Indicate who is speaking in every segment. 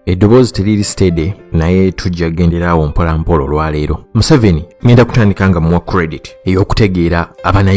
Speaker 1: eddoboozi teriri steady naye tujja kugenderawo mpola mpola olwaleero. Museveni ngenda kutandika nga muwa credit ey'okutegeera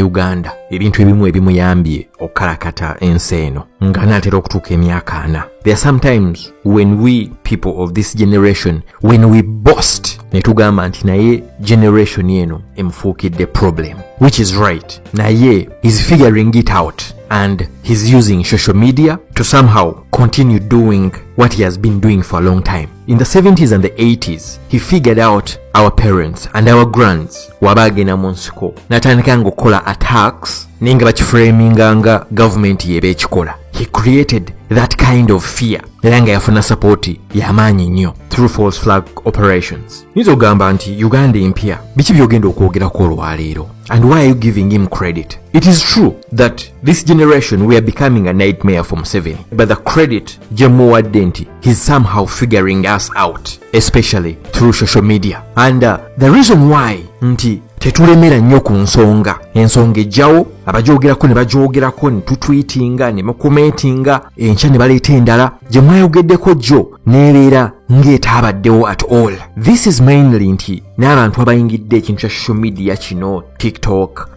Speaker 1: Uganda ebintu ebimu ebimuyambye okukalakata ensi eno nga naatera okutuuka emyaka 4. There are sometimes when we people of this generation, when we boast ne tugamba nti naye generation eno emufuukidde problem, which is right. Naye is figuring it out and he's using social media to somehow continue doing what he has been doing for a long time. In the 70s and the 80s, he figured out our parents and our grands wabagenda mu nsiko natandika ngokola attacks ninga bakiframinganga government yebe ekikola. He created that kind of fear era nga yafuna support y'amaanyi nnyo through false flag operations. Nizo gamba nti Uganda empya biki byogenda okwogerako olwaleero, and why are you giving him credit? It is true that this generation we are becoming a nightmare for Museveni, but the credit jemuwadde nti he's somehow figuring us out, especially through social media. And the reason why nti tetulemera nnyo ku nsonga ejjawo abajoogerako ne bajoogerako ne tutweetinga ne mukomentinga enkya ne baleeta endala gye mwayogeddeko jjo neebeera ng'etaabaddewo at all. This is mainly nti n'abantu abayingidde ekintu kya social media kino TikTok,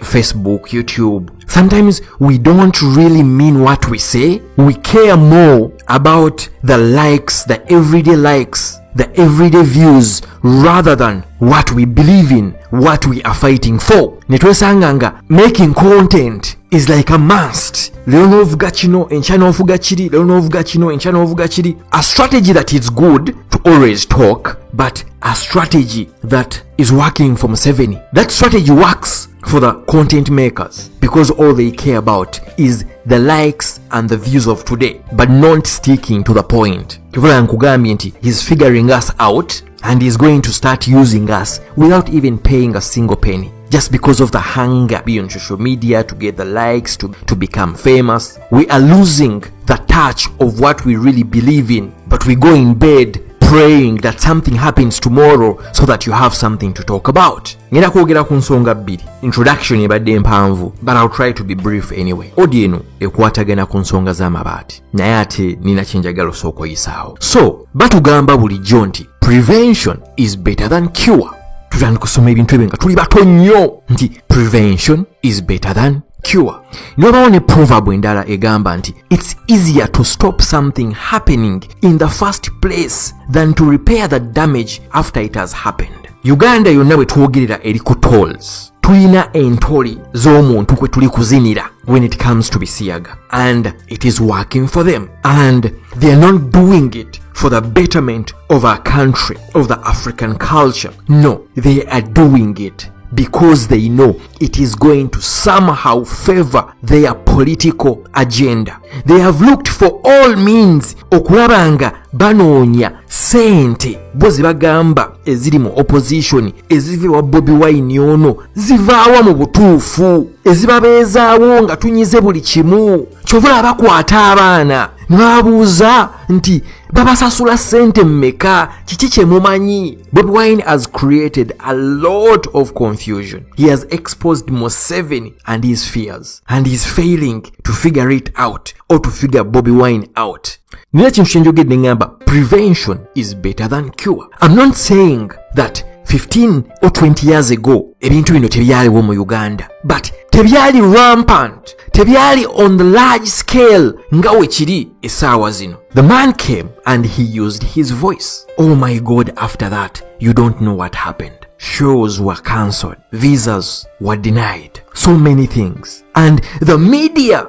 Speaker 1: Facebook, YouTube. Sometimes we don't really mean what we say. We care more about the likes, the everyday likes, the everyday views, rather than what we believe in, what we are fighting for. Netwesanganga making content is like a must. Lero novuga kino, enkya novuga kiri, lero novuga kino, enkya novuga kiri. A strategy that is good to always talk, but a strategy that is working for Museveni. That strategy works for the content makers because all they care about is the likes and the views of today, but not sticking to the point. Kivula nkugambye nti he's figuring us out and he's going to start using us without even paying a single penny, just because of the hunger beyond social media to get the likes, to become famous. We are losing the touch of what we really believe in, but we go in bed praying that something happens tomorrow so that you have something to talk about. Ngenda kwogera ku nsonga bbiri. Introduction ebadde mpanvu, but I'll try to be brief anyway. Audio eno ekwatagana ku nsonga z'amabaati, naye ate nina kyenjagala osookoyisaawo. So batugamba bulijjo nti prevention is better than cure. Tutandika kusoma ebintu ebyo nga tuli bato nnyo nti prevention is better than cure. Nobawo ne proverb endala egamba nti it's easier to stop something happening in the first place than to repair the damage after it has happened. Uganda yonna bwe twogerera eri ku tolls, tulina entoli z'omuntu kwe tuli kuzinira when it comes to bisiyaga, and it is working for them, and they are not doing it for the betterment of our country, of the African culture. No, they are doing it because they know it is going to somehow favor their political agenda. They have looked for all means okulabanga banoonya sente bo zibagamba eziri mu opposition ezive wa Bobi Wine ono zivaawa mu butuufu ezibabeezaawo nga tunyize buli kimu. Kyovula bakwata abaana nibabuuza nti babasasula sente mmeka, kiki kye mumanyi? Bobi Wine has created a lot of confusion. He has exposed Museveni and his fears, and he's failing to figure it out or to figure Bobi Wine out. Nina kintu kyenjogedde ngamba prevention is better than cure. I'm not saying that 15 or 20 years ago ebintu bino tebyaliwo mu Uganda, but tebyali rampant, tebyali on the large scale nga wekiri essaawa zino. The man came and he used his voice. Oh my God, after that you don't know what happened. Shows were cancelled, visas were denied, so many things. And the media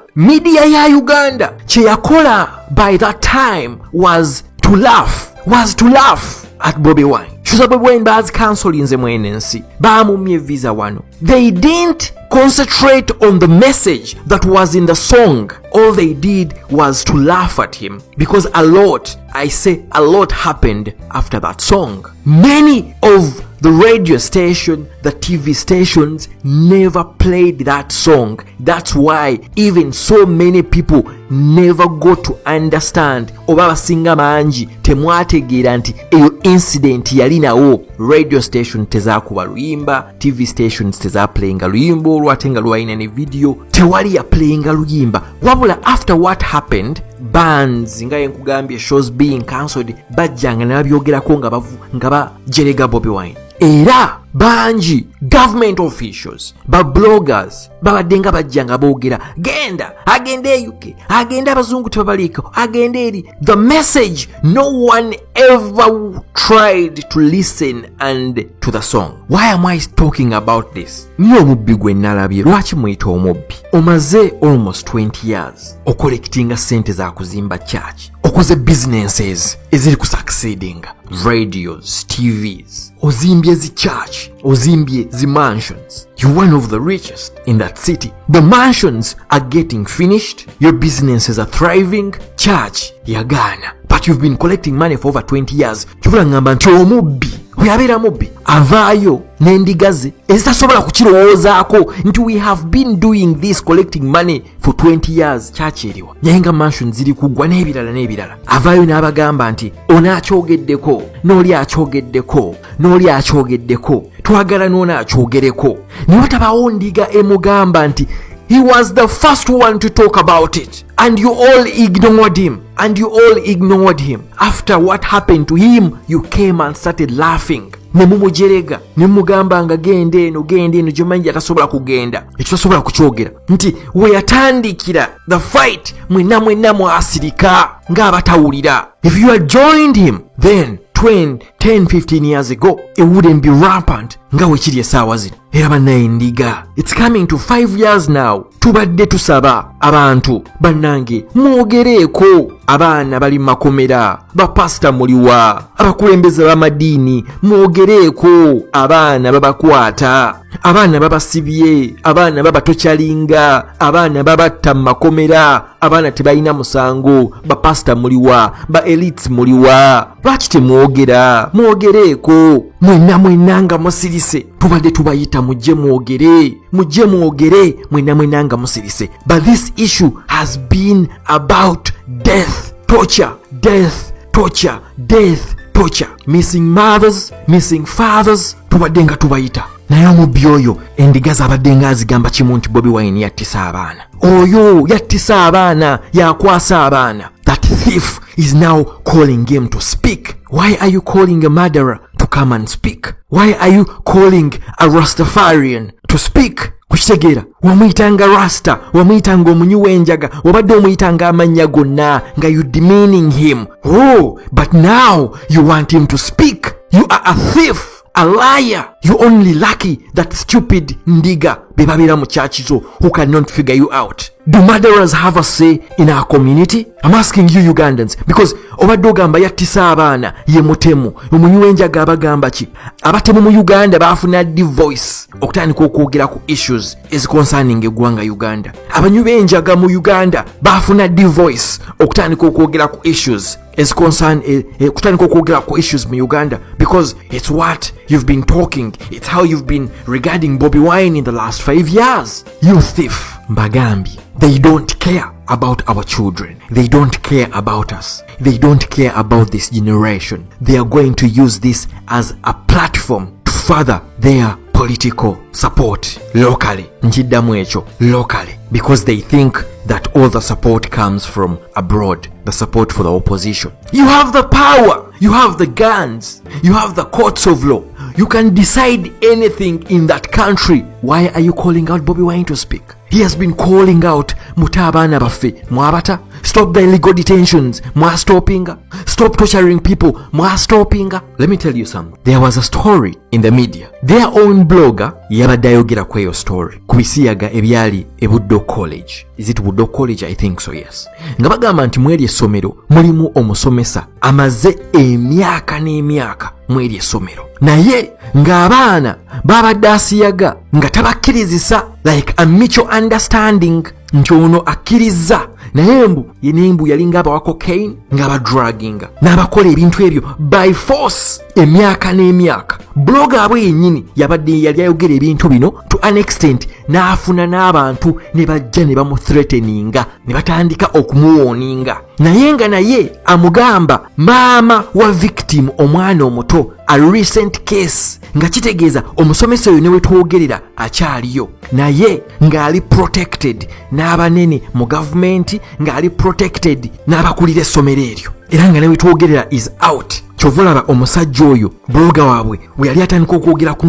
Speaker 1: ya Uganda kyeyakola by that time was to laugh at Bobi Wine. Shuza Bobi Wine baz cancelinze mwenensi bamumye visa wano. They didn't concentrate on the message that was in the song. All they did was to laugh at him, because a lot happened after that song. Many of the radio station, the TV stations never played that song. That's why even so many people never got to understand oba basinga mangi temwategeera nti eyo incident yali nawo radio station tezakuba luyimba, TV stations tezaplayinga luyimba olwo ate nga lwalina ne video, tewali yaplayinga luyimba. Wabula after what happened, bands nga yenkugambye shows being cancelled, bajjanga nababyogerako nga bajerega Bobi Wine. Era banji government officials, bloggers babadde nga bajjanga boogera genda agende UK, agende abazungu tebabaliko, agende eri. The message, no one ever tried to listen and to the song. Why am I talking about this? Niyo omubbi gwe nalabye. Lwaki muyita omubbi? Omaze almost 20 years okollectinga sente za kuzimba church, okoze businesses eziri ku succeeding, radios, TVs, ozimbye zi church, ozimbye zi mansions. You're one of the richest in that city. The mansions are getting finished, your businesses are thriving, church yagana, but you've been collecting money for over 20 years. Kivula ngamba nti omubbi yabeera mubbi avaayo n'endiga ze ezitasobola kukirowoozaako nti we have been doing this collecting money for 20 years. Kyakiriwa naye nga mansion ziri kugwa n'ebirala. Avaayo n'abagamba nti onaakyogeddeko, n'oli akyogeddeko, n'oli akyogeddeko, twagala n'onaakyogereko. Naye watabaawo ndiga emugamba nti he was the first one to talk about it, and you all ignored him. After what happened to him, you came and started laughing. Nemumujerega, nemugamba nga gende eno gyomanyi atasobola kugenda, ekitasobola kukyogera nti weyatandikira the fight mwenna mwasirika ng'abatawulira. If you had joined him then 10-15 years ago, it wouldn't be rampant nga wekiri essaawa zino. Era bannaye ndiga, it's coming to 5 years now. Tubadde tusaba abantu bannange mwogereeko, abaana bali makomera, bapasita muliwa, abakulembeze b'amadiini mwogereeko, abaana babakwata, abaana babasibye, abaana babatokyalinga, abaana babatta makomera, abaana tebalina musango, bapasita muliwa, ba elites muliwa. Lwaki temwogera? Mwogereeko mwenna nga musirise. Tubadde tubayita mujje mwogere mwenna nga musirise. But this issue has been about death, torture. Missing mothers, missing fathers. Tubadde nga tubayita. Naye omubbi oyo endiga zabadde nga azigamba kimu nti Bobi Wine yattisa abaana. Oyo yattisa abaana, yakwasa abaana. That thief is now calling him to speak. Why are you calling a murderer to come and speak? Why are you calling a Rastafarian to speak? Kukitegera, wamuyitanga Rasta, wamuyitanga omunywi w'enjaga, wabadde omuyitanga amannya gonna nga you demeaning him. Oh, but now you want him to speak. You are a thief, a liar. You're only lucky that stupid ndiga bebabeera mu churchizo who cannot figure you out. Do murderers have a say in our community? I'm asking you Ugandans, because obadde ogamba yattisa abaana ye mutemu, omunywi w'enjaga abagamba ki? Abatemu mu Uganda baafuna divoice okutandika okwogera ku issues eziconcerning eggwanga Uganda. Abanywi b'enjaga mu Uganda baafuna divoice okutandika okwogera ku issues kutandika okwogera ku issues mu Uganda, because it's what you've been talking, it's how you've been regarding Bobi Wine in the last 5 years. You thief, Mbagambi. They don't care about our children. They don't care about us. They don't care about this generation. They are going to use this as a platform to further their political support locally. Nchiddamu ekyo, locally. Because they think that all the support comes from abroad. The support for the opposition. You have the power. You have the guns. You have the courts of law. You can decide anything in that country. Why are you calling out Bobi Wine to speak? He has been calling out mutabana baffe mwabata. Stop the illegal detentions. Mwastopinga. Stop torturing people. Mwastopinga. Let me tell you something. There was a story in the media. Their own blogger yabadde ayogera ku eyo story. Kubisiyaga ebyali e Buddo College. Is it Buddo College? I think so, yes. Nga bagamba nti mweri essomero mulimu omusomesa amaze emyaka n'emyaka mweri essomero. Naye ng'abaana babadde asiyaga nga tabakkirizisa, like a mutual understanding nti ono akkiriza naye embu yenembu yalinga abawa cocaine ng'abadruginga n'abakola ebintu ebyo by force emyaka n'emyaka. Blogger abwe yennyini yali ayogera ebintu bino to an extent n'afuna n'abantu ne bajja ne bamuthreateninga ne batandika okumuwooninga, naye nga naye amugamba maama wa victim omwana omuto a recent case, nga kitegeeza omusomesa oyo ne we twogerera akyaliyo, naye ng'ali protected n'abanene mu gavumenti, ng'ali protected n'abakulira essomero eryo, era nga ne we twogerera is out. Kyova olaba omusajja oyo blogger waabwe we yali atandika okwogera ku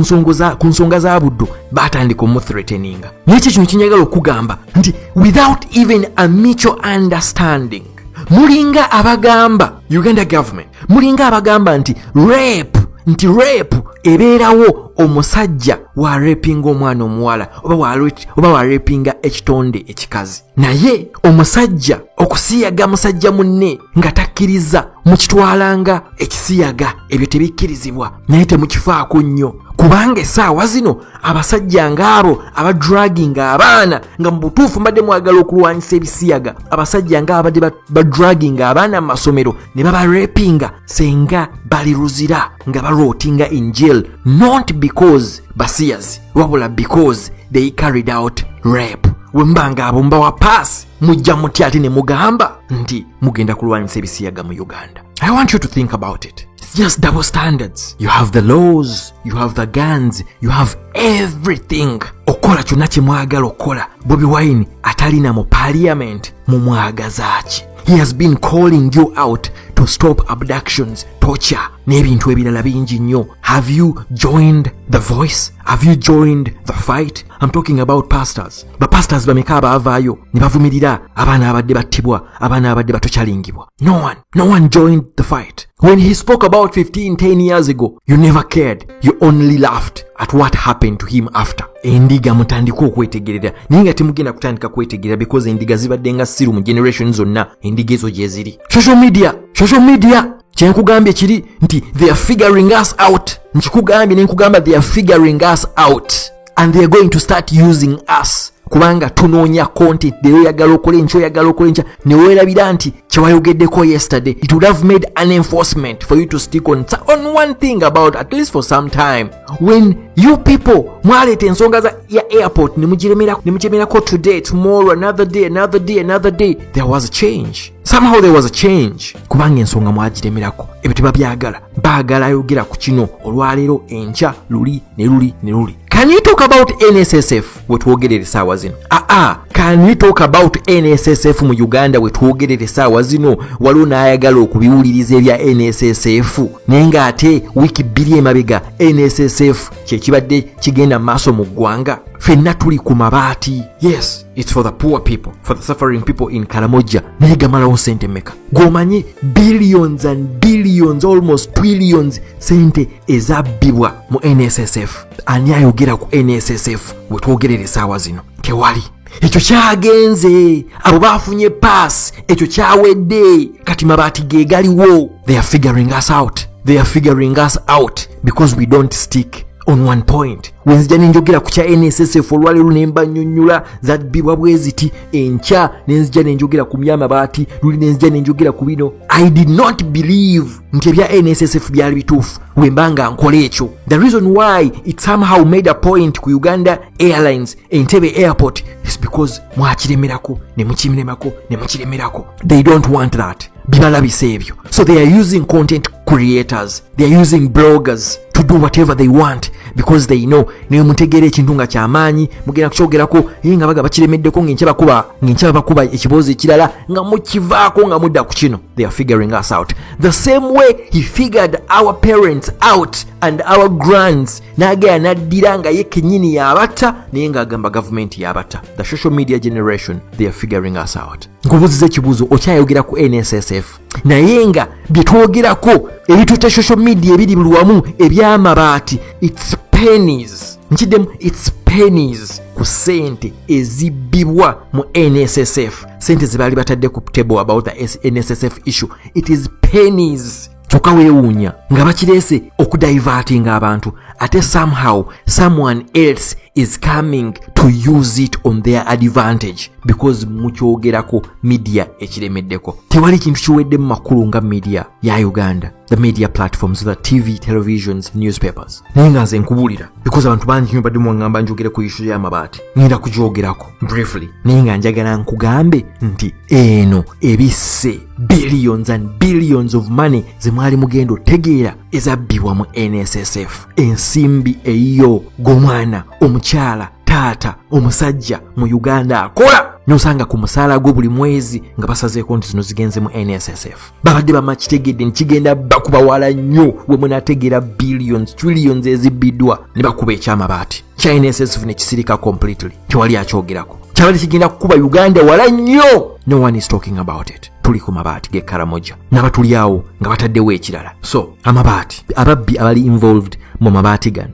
Speaker 1: nsonga za buddo baatandika omuthreateninga. Naye ekyo kino kinyagala okugamba nti without even a mutual understanding, mulinga abagamba Uganda government, mulinga abagamba nti rape ebeerawo omusajja wa rapinga omwana omuwala oba wa rapinga ekitonde ekikazi, naye omusajja okusiyaga musajja munne nga takkiriza mukitwalanga ekisiyaga, ebyo tebikkirizibwa naye temukifaako nnyo, kubanga essaawa zino abasajja ng'abo abadruginga abaana nga mu butuufu mbadde mwagala okulwanyisa ebisiyaga, abasajja ng'abadde badruginga abaana mu masomero ne babarapinga senga bali luzira nga barootinga in jail, not because basiyazi wabula because they carried out rape. Wembanga abo mbawa pass mujja mutya ate ne mugamba nti mugenda kulwanyisa ebisiyaga mu Uganda. I want you to think about it. It's just double standards. You have the laws, you have the guns, you have everything. Okola kyonna kye mwagala okola. Bobi Wine atalina mu parliament mu mwagazaaki. He has been calling you out to stop abductions, torture, n'ebintu ebirala bingi nnyo. Have you joined the voice? Have you joined the fight? I'm talking about pastors. Bapastors bameka abaavaayo ne bavumirira abaana abadde battibwa, abaana abadde batokyalingibwa. No one joined the fight. When he spoke about 10 years ago, you never cared. You only laughed at what happened to him after. Endiga mutandika okwetegerera naye nga temugenda kutandika kwetegerera because endiga zibadde nga siru mu generation zonna, endiga ezo gye ziri. Social media kyenkugambye kiri nti they are figuring us out. Nkikugambye nenkugamba they are figuring us out and they are going to start using us kubanga tunoonya content oyagala okole nkya ne weerabira nti kyewayogeddeko yesterday. It would have made an enforcement for you to stick on one thing about at least for some time. When you people mwaleeta ensonga ya airport ne mugiremerako today, tomorrow, another day, there was a change. Somehow there was a change kubanga ensonga mwagiremerako ebyo tebabyagala, baagala ayogera ku kino olwaleero enkya luli ne luli. Can you talk about NSSF wetwogerere essaawa zino? Can you talk about NSSF mu Uganda wetwogerere essaawa zino? Waliwo n'ayagala okubiwuliriza ebya NSSF naye ng'ate wiiki 2 emabega NSSF kyekibadde kigenda maaso mu ggwanga. Ffenna tuli ku mabaati. Yes, it's for the poor people, for the suffering people in Karamoja. Naye gamalawo sente meka? Gwomanyi billions and billions, almost trillions sente ezabbibwa mu NSSF. Ani ayogera ku NSSF wetwogerere essaawa zino? Tewali. Ekyo kyagenze, abo baafunye pass, ekyo kyawedde, kati mabaati ge galiwo. They are figuring us out because we don't stick on one point. Wenzija nenjogera ku kya NSSF olwaleero nemba nnyonnyola zabbibwa bwe ziti, enkya nenzija nenjogera ku myamabaati, luli nenzija nenjogera ku bino. I did not believe nti ebya NSSF byali bituufu wembanga nkola ekyo. The reason why it somehow made a point ku Uganda Airlines Entebbe Airport is because mwakiremerako ne mukiremerako. They don't want that. Bibalabisa ebyo. So they are using content creators, they are using bloggers to do whatever they want because they know ne mutegere ekintu nga kyamaanyi mugenda kukyogerako nga baga bakiremeddeko ng'enkyaba bakuba ekiboozi ekirala nga mukivaako nga mudda ku kino. They are figuring us out the same way he figured our parents out and our grands, n'agaya n'addira nga ye kennyini yabatta naye ng'agamba gavumenti yabatta. The social media generation, they are figuring us out. Nkubuuziza ekibuuzo, okyayogera ku NSSF naye nga bye twogerako ebitutte social media ebiri buli wamu ebyamabaati, it's pennies. Nkiddemu, it's pennies ku sente ezibbibwa mu NSSF, sente ze baali batadde ku table about the NSSF issue. It is pennies. Kyokka weewuunya nga bakireese okudivertinga abantu ate somehow someone else is coming to use it on their advantage because mukyogerako media ekiremeddeko. Tewali kintu kiwedde mu makulu nga media ya Uganda, the media platforms, the TV, televisions, newspapers. Naye nga nze nkubulira because abantu bangi nnyo badde mwangamba njogere ku issue y'amabaati. Ngenda kugyogerako briefly. Naye nga njagala nkugambe nti eno ebisse billions and billions of money ze mwali mugenda otegeera ezabbibwa mu NSSF. Ensimbi eyo g'omwana, omukyala, taata, omusajja mu Uganda akola nosanga ku musaala gwo buli mwezi nga basazeeko nti zino zigenze mu NSSF. Babadde bamakitegedde nkigenda bakubawala nnyo we munategeera billions, trillions ezibbiddwa ne bakuba ekyamabaati kya NSSF ne kisirika completely. Tewali akyogerako. Kyabadde kigenda kukuba Uganda wala nnyo. No one is talking about it. Tuli ku mabaati g'Karamoja n'abatuli awo nga bataddewo ekirala. So amabaati, ababbi abali involved mu mabaati gano.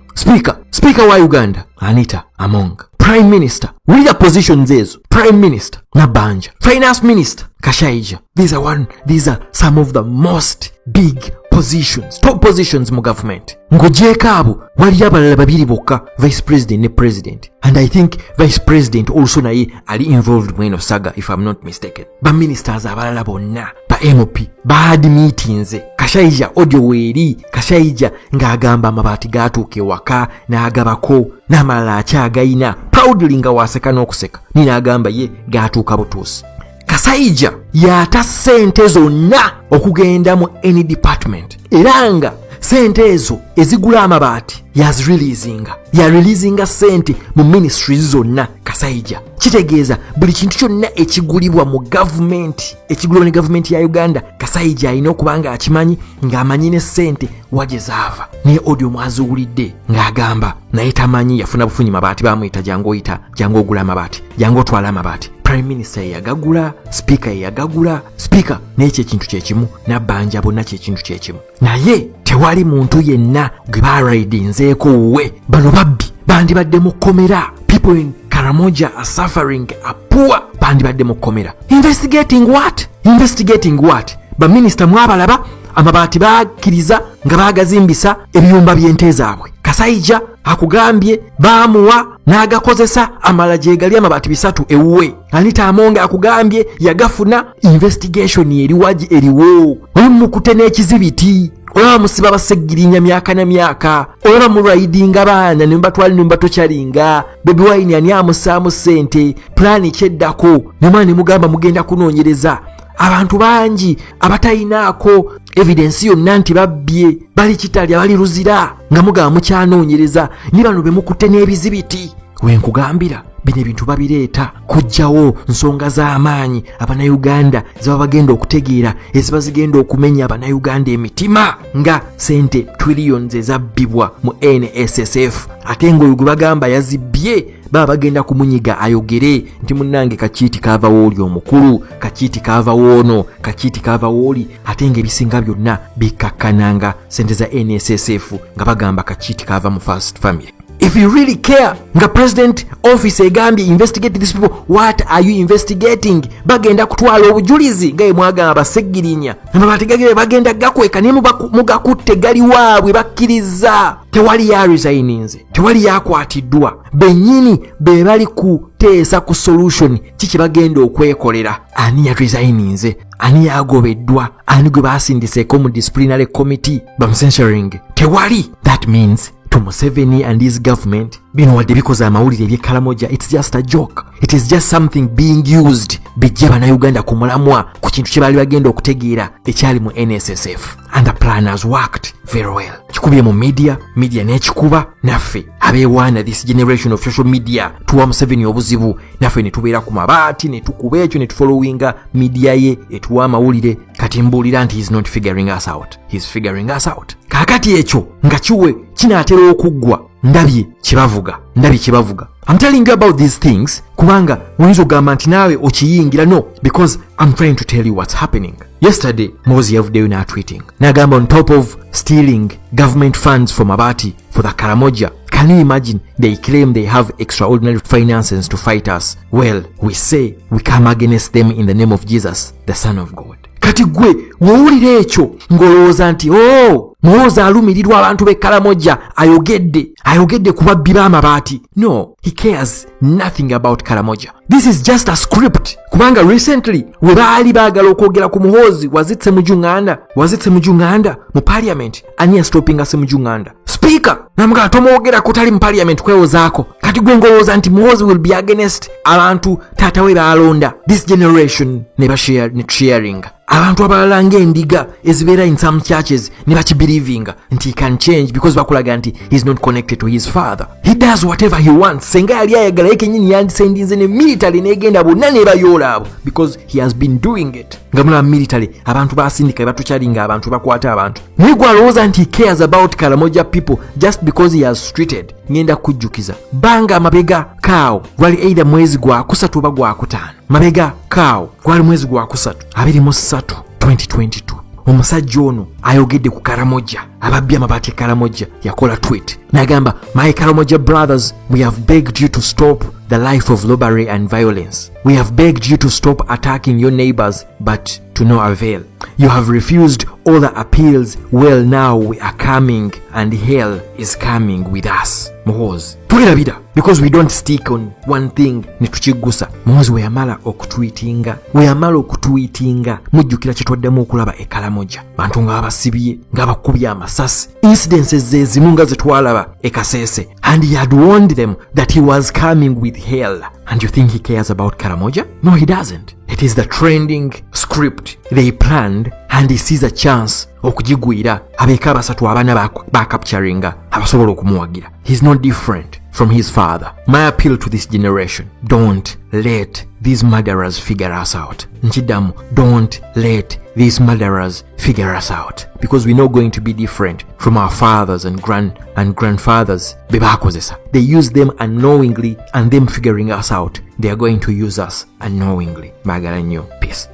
Speaker 1: Speaker wa Uganda Anita Among, Prime Minister wulira positions ezo, Prime Minister Nabanja, Finance Minister Kashaija. These are some of the most big positions, top positions mu government. Ngojeeko abo wali abalala babiri bokka, Vice President ne President, and I think Vice President also naye ali involved mu eno saga if I'm not mistaken. Ba ministers abalala bonna ba MP baadi meetings. Kashaija audio weeri, Kashaija ng'agamba amabaati gaatuuka ewaka n'agabako n'amalala akyagayina proudly nga waseka n'okuseka. Nina agamba ye gaatuuka butuusi. Kashaija yata ssente zonna okugenda mu any department era nga ssente ezo ezigula amabaati yareleasinga ssente mu ministries zonna. Kashaija kitegeeza buli kintu kyonna ekigulibwa mu government, ekigulibwa ne government ya Uganda, Kashaija alina okuba nga akimanyi ng'amanyi ne ssente waje zaava. Naye audio mwazuwulidde ng'agamba naye tamanyi yafuna bufunyi mabaati bamuyita jangu ogula amabaati, jangu otwala amabaati. Prime Minister yagagula, Speaker yagagula, Speaker n'ekyo ekintu kyekimu, Nabanja bonna kyekintu kyekimu. Naye tewali muntu yenna gwe baraidinzeeko we. Bano babbi bandibadde mu kkomera. People in Karamoja are suffering, are poor. Bandibadde mu kkomera. Investigating what? Ba minister mwabalaba amabaati bakkiriza nga baagazimbisa ebiyumba by'ente zaabwe. Kashaija akugambye baamuwa n'agakozesa amala gye gali amabaati 3 ewuwe. Anita Among akugambye yagafuna. Investigation eriwaji eriwo. Omukute n'ekizibiti. Olaba musiba baseggirinya myaka na myaka. Olaba muraidinga baana ne mbatwali ne mbatochalinga. Baby wine ani amusaamu ssente. Plan kyeddako. Ne mugamba mugenda kunoonyereza. Abantu bangi abatayinaako evidence yonna nti babbye, bali kitali abali ruzira nga mugamba mukyanoonyereza. Ni bano be mukutte n'ebizibiti. Wenkugambira bino ebintu babireeta kujjawo nsonga z'amaanyi Abannayuganda zeba bagenda okutegeera eziba zigenda okumenya Abannayuganda emitima nga ssente trillions ezabbibwa mu NSSF. Ate ng'oyo gwe bagamba yazibbye baba bagenda kumunyiga ayogere nti munnange kakiiti kaava wooli omukulu, kakiiti kaava woono, kakiiti kaava wooli. Ate ng'ebisinga byonna bikakkananga ssente za NSSF nga bagamba kakiiti kaava mu First Family. If you really care, nga president office egambye investigate these people, what are you investigating? Bagenda kutwala obujulizi nga mwagamba baseggirinya amabaati gagere bagenda gakweka ne mugakutte gali waabwe bakkiriza. Tewali ya resigninze, tewali yakwatiddwa. Bennyini be bali kuteesa ku solution kiki bagenda okwekolera. Ani ya resigninze, ani yagobeddwa, ani gwe basindiseeko mu disciplinary committee bamucensuring. Tewali. That means to Museveni and his government bino wadde bikoze amawulire eby'Karamoja, it's just a joke. It is just something being used bijja Bannayuganda ku mulamwa ku kintu kye baali bagenda okutegeera ekyali mu NSSF. And the plan has worked very well. Kikubye mu media n'ekikuba naffe abeewaana this generation of social media tuwa Museveni obuzibu naffe ne tubeera ku mabaati ne tukuba ekyo ne tufollowinga media ye etuwa amawulire. Kati mbuulira nti he's not figuring us out. He's figuring us out. Kaakati ekyo nga kiwe kinaatera okuggwa ndabye kibavuga. I'm telling you about these things kubanga oyinza ogamba nti naawe okiyingira. No, because I'm trying to tell you what's happening. Yesterday Mozi yavuddeyo n'atweeting n'agamba on top of stealing government funds from Abati for the Karamoja, can you imagine they claim they have extraordinary finances to fight us? Well, we say we come against them in the name of Jesus, the Son of God. Kati gwe wowulira ekyo ng'olowooza nti muhoozi alumirirwa abantu b'e Karamoja ayogedde ku babbi b'amabaati. No, he cares nothing about Karamoja. This is just a script. Kubanga recently we baali baagala okwogera ku muhoozi wazitse mu Uganda mu parliament. Ani yastopinga se mu Uganda? Speaker namugala tomwogera kutali mu parliament kwewozaako. Kati gwe ngolooza nti muhoozi will be against abantu taata we baalonda. This generation ne sharing. Abantu abalala ng'endiga ezibeera in some churches ne bakibelievinga nti he can change because bakulaga nti he's not connected to his father. He does whatever he wants. Senga yali ayagala ye kennyini yandisendinze ne military n'egenda bonna ne bayoola abo because he has been doing it. Nga mulaba military abantu basindika batuchalinga abantu bakwata abantu. Mwigwa alowooza nti he cares about Karamoja people just because he has treated. Ngenda kujjukiza banga mabega kaawo gwali either mwezi gwa kusatu oba gwa kutaano. Mabega kaawo gwali mwezi gwa kusatu 2022 omusajja ono ayogedde ku Karamoja ababbi amabaati e Karamoja yakola tweet n'agamba, my Karamoja brothers, we have begged you to stop the life of robbery and violence. We have begged you to stop attacking your neighbors, but to no avail. You have refused all the appeals. Well, now we are coming and hell is coming with us. Muhoozi tulirabira because we don't stick on one thing netukigusa. Muhoozi weyamala okutweetinga mujjukira kye twaddemu okulaba e Karamoja, bantu nga babasibye nga bakubye amasasi, incidences zezimu nga zetwalaba e Kasese, and he had warned them that he was coming with hell. And you think he cares about Karamoja? No, he doesn't. It is the trending script they planned, and he sees a chance okugigwira abeeka basatu abaana bakapturinga abasobola okumuwagira. He's not different from his father. My appeal to this generation, don't let these murderers figure us out. Nchidamu, don't let these murderers figure us out, because we're not going to be different from our fathers and grandfathers. Bebakozesa, they use them unknowingly, and them figuring us out, they are going to use us unknowingly. Magala nnyo. Peace.